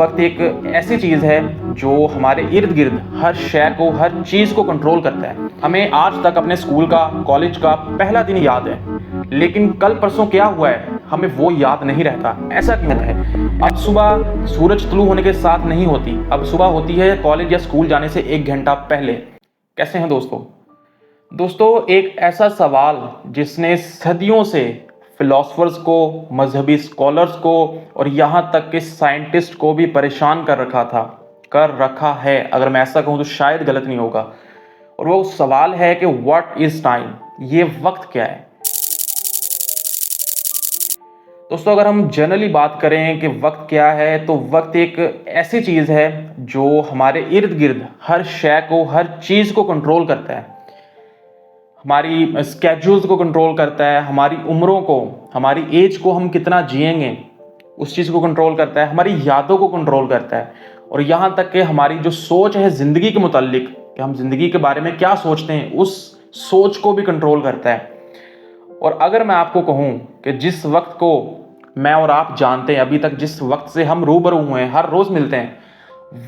वक्त एक ऐसी चीज़ है जो हमारे इर्द गिर्द हर शय को, हर चीज़ को कंट्रोल करता है। हमें आज तक अपने स्कूल का, कॉलेज का पहला दिन याद है, लेकिन कल परसों क्या हुआ है हमें वो याद नहीं रहता। ऐसा क्यों है? अब सुबह सूरज तुलू होने के साथ नहीं होती, अब सुबह होती है कॉलेज या स्कूल जाने से 1 घंटा पहले। कैसे हैं दोस्तों, एक ऐसा सवाल जिसने सदियों से फिलोसफर्स को, मजहबी स्कॉलर्स को और यहाँ तक कि साइंटिस्ट को भी परेशान कर रखा है। अगर मैं ऐसा कहूँ तो शायद गलत नहीं होगा। और वो सवाल है कि व्हाट इज टाइम, ये वक्त क्या है। दोस्तों, अगर हम जनरली बात करें कि वक्त क्या है, तो वक्त एक ऐसी चीज़ है जो हमारे इर्द गिर्द हर शय को, हर चीज़ को कंट्रोल करता है। हमारी स्केड्यूल्स को कंट्रोल करता है, हमारी उम्रों को, हमारी एज को, हम कितना जिएंगे उस चीज़ को कंट्रोल करता है, हमारी यादों को कंट्रोल करता है, और यहाँ तक कि हमारी जो सोच है ज़िंदगी के मुताल्लिक, कि हम ज़िंदगी के बारे में क्या सोचते हैं, उस सोच को भी कंट्रोल करता है। और अगर मैं आपको कहूँ कि जिस वक्त को मैं और आप जानते हैं, अभी तक जिस वक्त से हम रूबरू हुए हैं, हर रोज़ मिलते हैं,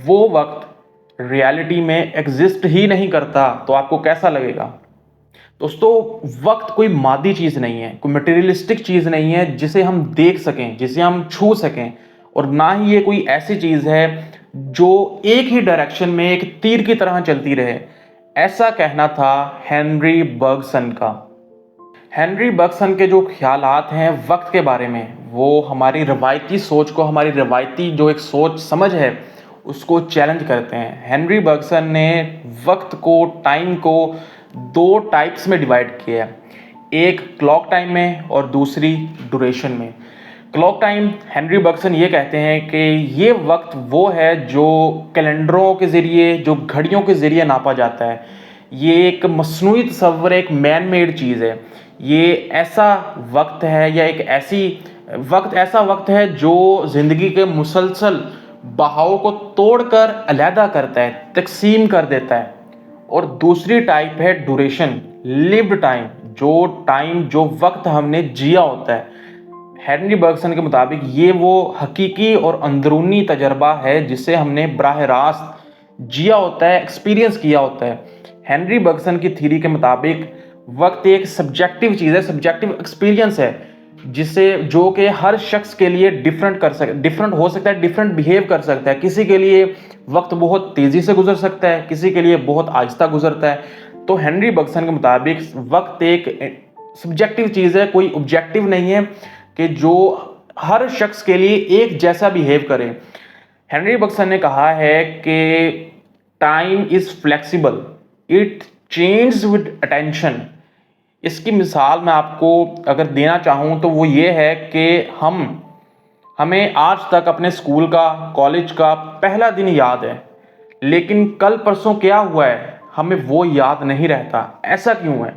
वो वक्त रियलिटी में एग्जिस्ट ही नहीं करता, तो आपको कैसा लगेगा? दोस्तों, वक्त कोई मादी चीज़ नहीं है, कोई मटेरियलिस्टिक चीज़ नहीं है जिसे हम देख सकें, जिसे हम छू सकें, और ना ही ये कोई ऐसी चीज़ है जो एक ही डायरेक्शन में एक तीर की तरह चलती रहे। ऐसा कहना था हेनरी बर्गसन का। हेनरी बर्गसन के जो ख्यालात हैं वक्त के बारे में, वो हमारी रवायती सोच को, हमारी रवायती जो एक सोच समझ है, उसको चैलेंज करते हैं। हेनरी बर्गसन ने वक्त को, टाइम को 2 टाइप्स में डिवाइड किया है, एक क्लॉक टाइम में और दूसरी ड्यूरेशन में। क्लॉक टाइम, हेनरी बर्गसन ये कहते हैं कि ये वक्त वो है जो कैलेंडरों के ज़रिए, जो घड़ियों के ज़रिए नापा जाता है। ये एक मसनूई तस्वर, एक मैन मेड चीज़ है। ये ऐसा वक्त है, या एक ऐसा वक्त है जो ज़िंदगी के मुसलसल बहाव को तोड़कर अलहदा करता है, तकसीम कर देता है। और दूसरी टाइप है ड्यूरेशन, लिव्ड टाइम, जो वक्त हमने जिया होता है। हेनरी बर्गसन के मुताबिक ये वो हकीकी और अंदरूनी तजर्बा है जिसे हमने बराह रास्त जिया होता है, एक्सपीरियंस किया होता है। हेनरी बर्गसन की थ्योरी के मुताबिक वक्त एक सब्जेक्टिव चीज़ है, सब्जेक्टिव एक्सपीरियंस है, जो कि हर शख्स के लिए डिफरेंट हो सकता है, डिफरेंट बिहेव कर सकता है। किसी के लिए वक्त बहुत तेज़ी से गुजर सकता है, किसी के लिए बहुत आहिस्ता गुजरता है। तो हेनरी बर्गसन के मुताबिक वक्त एक सब्जेक्टिव चीज़ है, कोई ऑब्जेक्टिव नहीं है कि जो हर शख्स के लिए एक जैसा बिहेव करे। हेनरी बर्गसन ने कहा है कि time is flexible, it change with attention. इसकी मिसाल मैं आपको अगर देना चाहूँ तो वो ये है कि हमें आज तक अपने स्कूल का, कॉलेज का पहला दिन याद है, लेकिन कल परसों क्या हुआ है हमें वो याद नहीं रहता। ऐसा क्यों है?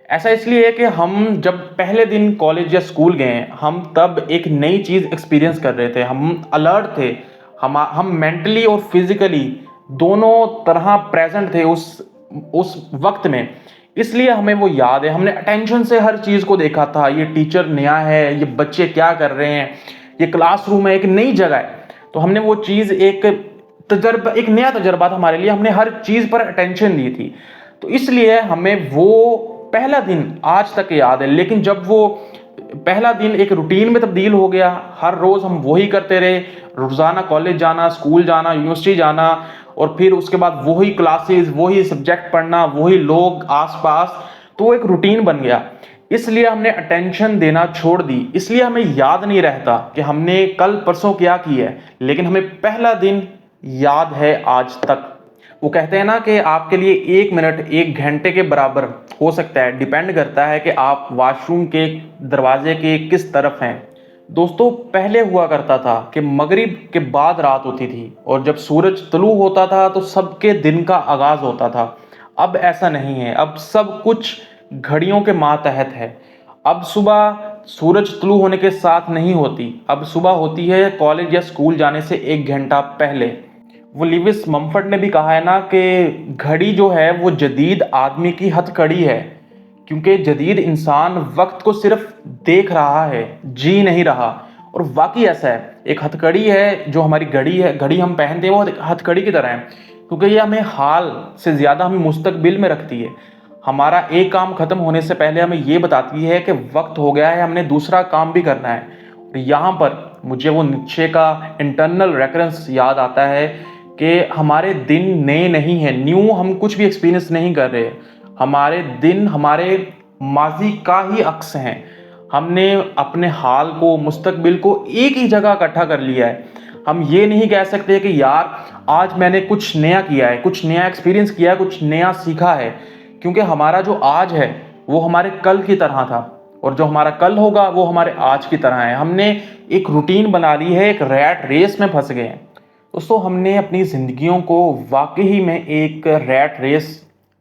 ऐसा इसलिए है कि हम जब पहले दिन कॉलेज या स्कूल गए, हम तब एक नई चीज़ एक्सपीरियंस कर रहे थे, हम अलर्ट थे, हम मेंटली और फिजिकली दोनों तरह प्रेजेंट थे उस वक्त में। इसलिए हमें वो याद है, हमने अटेंशन से हर चीज़ को देखा था। ये टीचर नया है, ये बच्चे क्या कर रहे हैं, ये क्लासरूम है, एक नई जगह है, तो हमने वो चीज़ एक नया तजर्बा था हमारे लिए, हमने हर चीज़ पर अटेंशन दी थी। तो इसलिए हमें वो पहला दिन आज तक याद है। लेकिन जब वो पहला दिन एक रूटीन में तब्दील हो गया, हर रोज़ हम वही करते रहे, रोज़ाना कॉलेज जाना, स्कूल जाना, यूनिवर्सिटी जाना, और फिर उसके बाद वही क्लासेस, वही सब्जेक्ट पढ़ना, वही लोग आसपास, तो वो एक रूटीन बन गया। इसलिए हमने अटेंशन देना छोड़ दी, इसलिए हमें याद नहीं रहता कि हमने कल परसों क्या किया है, लेकिन हमें पहला दिन याद है आज तक। वो कहते हैं ना कि आपके लिए 1 मिनट 1 घंटे के बराबर हो सकता है, डिपेंड करता है कि आप वॉशरूम के दरवाजे के किस तरफ हैं। दोस्तों, पहले हुआ करता था कि मगरिब के बाद रात होती थी, और जब सूरज तुलू होता था तो सबके दिन का आगाज होता था। अब ऐसा नहीं है, अब सब कुछ घड़ियों के मातहत है। अब सुबह सूरज तुलू होने के साथ नहीं होती, अब सुबह होती है कॉलेज या स्कूल जाने से 1 घंटा पहले। वो लिविस मम्फर्ड ने भी कहा है ना कि घड़ी जो है वो जदीद आदमी की हथकड़ी है, क्योंकि जदीद इंसान वक्त को सिर्फ देख रहा है, जी नहीं रहा। और वाकई ऐसा है, एक हथकड़ी है जो हमारी घड़ी है, घड़ी हम पहनते हैं वो एक हथकड़ी की तरह है, क्योंकि ये हमें हाल से ज़्यादा हमें मुस्तकबिल में रखती है। हमारा एक काम खत्म होने से पहले हमें ये बताती है कि वक्त हो गया है, हमने दूसरा काम भी करना है। और यहाँ पर मुझे वो नीचे का इंटरनल रेफरेंस याद आता है कि हमारे दिन नए नहीं हैं, न्यू हम कुछ भी एक्सपीरियंस नहीं कर रहे। हमारे दिन हमारे माजी का ही अक्स हैं। हमने अपने हाल को, मुस्तकबिल को एक ही जगह इकट्ठा कर लिया है। हम ये नहीं कह सकते कि यार आज मैंने कुछ नया किया है, कुछ नया एक्सपीरियंस किया है, कुछ नया सीखा है, क्योंकि हमारा जो आज है वो हमारे कल की तरह था, और जो हमारा कल होगा वो हमारे आज की तरह है। हमने एक रूटीन बना ली है, एक रैट रेस में फंस गए हैं। दोस्तों, हमने अपनी ज़िंदगियों को वाकई में एक रैट रेस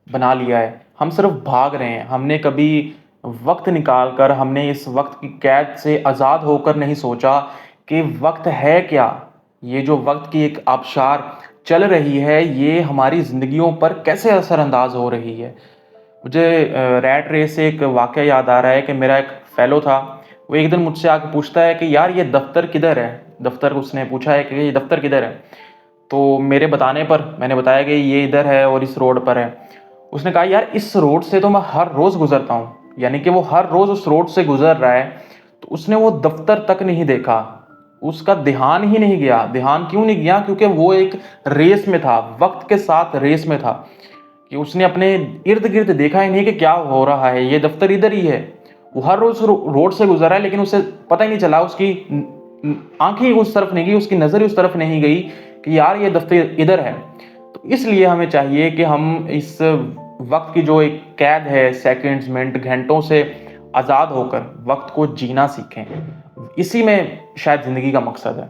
बना लिया है। हम सिर्फ भाग रहे हैं। हमने कभी वक्त निकाल कर, हमने इस वक्त की कैद से आज़ाद होकर नहीं सोचा कि वक्त है क्या। ये जो वक्त की एक आबशार चल रही है, ये हमारी ज़िंदगियों पर कैसे असरअंदाज हो रही है। मुझे रैट रेस से एक वाक़या याद आ रहा है कि मेरा एक फ़ेलो था, वो एक दिन मुझसे आके पूछता है कि यार ये दफ़्तर किधर है? दफ़्तर उसने पूछा है कि ये दफ़्तर किधर है? तो मेरे बताने पर मैंने बताया कि ये इधर है और इस रोड पर है। उसने कहा यार इस रोड से तो मैं हर रोज़ गुज़रता हूँ, यानी कि वो हर रोज़ उस रोड से गुज़र रहा है। तो उसने वो दफ़्तर तक नहीं देखा, उसका ध्यान ही नहीं गया। ध्यान क्यों नहीं गया? क्योंकि वो एक रेस में था, वक्त के साथ रेस में था, कि उसने अपने इर्द गिर्द देखा ही नहीं कि क्या हो रहा है, ये दफ्तर इधर ही है। वो हर रोज रोड से गुजरा है, लेकिन उसे पता ही नहीं चला, उसकी आंखें उस तरफ नहीं गई, उसकी नज़र उस तरफ नहीं गई कि यार ये दफ्तर इधर है। तो इसलिए हमें चाहिए कि हम इस वक्त की जो एक कैद है, सेकंड्स, मिनट, घंटों से आज़ाद होकर वक्त को जीना सीखें। इसी में शायद ज़िंदगी का मकसद है।